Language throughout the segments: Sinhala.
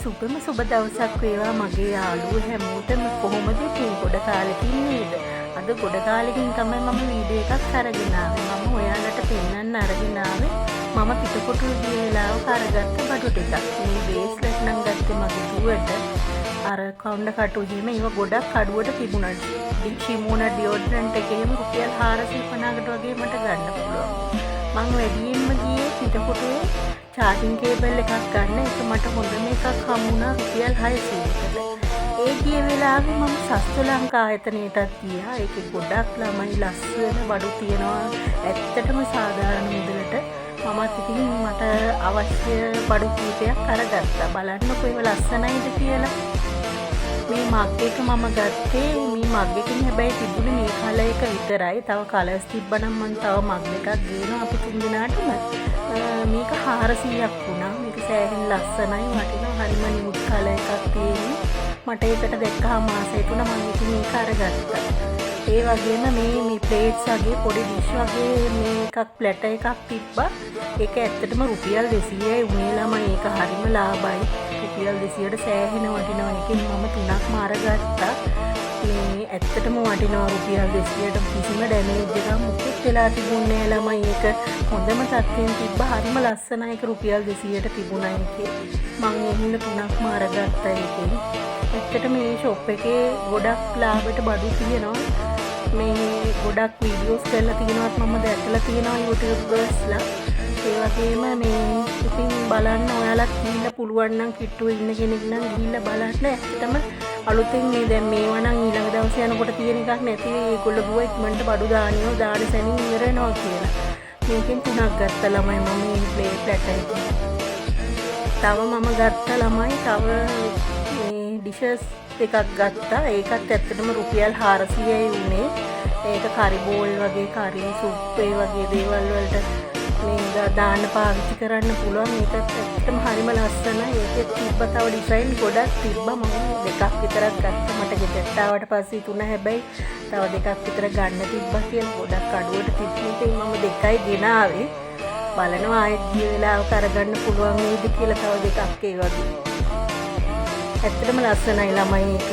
සුබම සුබ දවසක් වේවා මගේ යාළුවෝ හැමෝටම. කොහොමද ඉතින් ගොඩ කාලෙකින් නේද? අද ගොඩ කාලෙකින් තමයි මම වීඩියෝ එකක් අරගෙන ආවේ. මම ඔයාලට පෙන්වන්න අරගෙන ආවේ මම පිටකොටුව ගිය වෙලාවක අරගත්ත බඩු ටිකක්. මේ බේස්ලට් නම් ගත්තේ මගේ දුවට. අර කවුන්ඩ කටු එහෙම ඒවා ගොඩක් අඩුවට තිබුණා. ෂිමෝනා ඩියෝඩරන්ට් එකේ එහෙම රුපියල් 450කට වගේ මට ගන්න පුළුවන්. මම වැඩියෙන්ම ගියේ පිටකොටුවේ චාර්ජින් කේබල් එකක් ගන්න. ඒක මට හොඳම එකක් හම්බුණා රුපියල් 600කට. ඒ ගිය වෙලාවේ මම සස්ත ලංකා ආයතනයටත් ගියා. ඒකේ ගොඩක් ළමයි ලස්සන බඩු තියෙනවා. ඇත්තටම සාධාරණ මුදලට. මමත් ඉතින් මට අවශ්‍ය බඩු කීපයක් අරගත්තා. බලන්නකෝ ඒව ලස්සනයිද කියලා. මේ මග් එක මම ගත්තේ මේ මග් එකකින් හැබැයි තිබුණේ මේ කලර් එක විතරයි. තව කලර්ස් තිබ්බනම් මම තව මග් එකක් ගේනවා අපි තුන් දෙනාටම. මේක 400ක් වුණා. මේක සෑහෙන ලස්සනයි වටිනවා. හරිම නියුට් කලර් එකක් තියෙන්නේ. මට ඒකට දැක්කහම ආසයි තුන මම ඉතින් මේක අරගත්තා. ඒ වගේම මේ ප්ලේට්ස් වගේ පොඩි ඩිෂ් වගේ මේ එකක් ප්ලැටර් එකක් තිබ්බා. ඒක ඇත්තටම රුපියල් 200යි වුණේ ළමයි. ඒක හරිම ලාභයි. රුපියල් 200ට සෑහෙන වටිනවා. ඒකෙන් මම 3ක්ම අරගත්තා. මේ ඇත්තටම වටිනවා රුපියල් 200ට. කිසිම ඩැමේජ් එකක් මුකුත් වෙලා තිබුණේ නෑ ළමයි. ඒක හොඳම තත්ත්වයෙන් තිබ්බා. හරිම ලස්සනයි. ඒක රුපියල් 200ට තිබුණා ඒකේ. මම ඒ හින්දා 3ක්ම අරගත්තා ඒකෙන්. ඇත්තටම මේ ෂොප් එකේ ගොඩක් ලාභයට බඩු තියෙනවා. මේ ගොඩක් වීඩියෝස් කරලා තියෙනවත් මම දැකලා තියෙනවා YouTubers-ලා. ඒ වගේම මේ ඉතින් බලන්න ඔයාලත් ගිහිල්ලා පුළුවන් නම් කිට්ටුවේ ඉන්න කෙනෙක් නම් ගිහිල්ලා බලන්න. ඇත්තටම අලුතෙන් මේ දැන් මේවා නම් ඊළඟ දවසේ යනකොට තියෙන එකක් නැති. ඒගොල්ලෝ ගුවා ඉක්මනට බඩු දානියෝ දාන සැනින් ඉවර වෙනවා කියලා. මේකෙන් 3ක් ගත්ත ළමයි මම මේ ප්ලේ ප්ලැටර් එකේ. තව මම ගත්ත ළමයි තව මේ ඩිෂස් එකක් ගත්තා. ඒකත් ඇත්තටම රුපියල් 400යි වුණේ. ඒක කරි බෝල් වගේ කරි සුප් ඒ වගේ දේවල් වලට මේ දාන්න පාවිච්චි කරන්න පුළුවන්. ඒකත් ඇත්තටම හරිම ලස්සනයි. ඒකෙත් තිබ්බ තව ඩිසයින් ගොඩක් තිබ්බා. මම දෙකක් විතරක් ගත්තා. මට ගෙදරට ආවට පස්සේ තුන හැබැයි තව දෙකක් විතර ගන්න තිබ්බා කියලා ගොඩක් අඩුවට තිබ්බේ. මම දෙකයි ගෙනාවේ. බලනවා ආයෙත් ගිය වෙලාවක අරගන්න පුළුවන් නේද කියලා තව දෙකක් ඒ වගේ. ඇත්තටම ලස්සනයි ළමයි ඒක.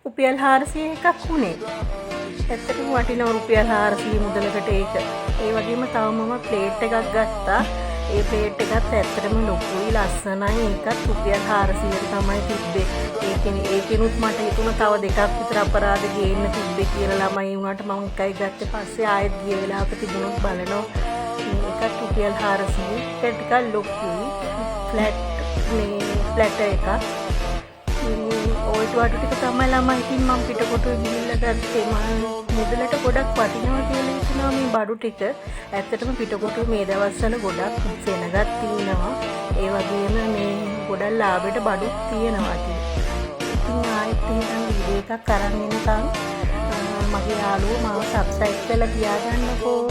රුපියල් 400 එකක් වුණේ. ඇත්තටම වටිනවා රුපියල් 400 මුදලකට ඒක. ඒ වගේම තව මම ප්ලේට් එකක් ගත්තා. ඒ ප්ලේට් එකත් ඇත්තටම ලොකුයි ලස්සනයි. ඒකත් රුපියල් 400ට තමයි තිබ්බේ. ඒකෙනුත් මට හිතුණා තව දෙකක් විතර අපරාධ ගේන්න තිබ්බේ කියලා. ළමයි වුණාට මම එකයි ගත්තේ. පස්සේ ආයෙත් ගිය වෙලාවක තිබුණොත් බලනවා. මේකත් රුපියල් 400. ඒක ටිකක් ලොකුයි. ෆ්ලැට් මේ ප්ලැටර් එකක්. ඔය වටු ටික තමයි ළමයි ඉතින් මම පිටකොටුවේ ගිහිල්ලා ගත්තේ. මම මුදලට ගොඩක් වටිනවා කියලා හිතනවා මේ බඩු ටික. ඇත්තටම පිටකොටුවේ මේ දවස්වල ගොඩක් සෙනගක් තියෙනවා. ඒ වගේම මේ ගොඩක් ලාභයට බඩුත් තියෙනවා ඉතින්. ආයෙත් එහෙනම් වීඩියෝ එකක් අරන් එනකම් මගේ යාළුවෝ මාව සබ්ස්ක්‍රයිබ් කරලා තියාගන්නකෝ.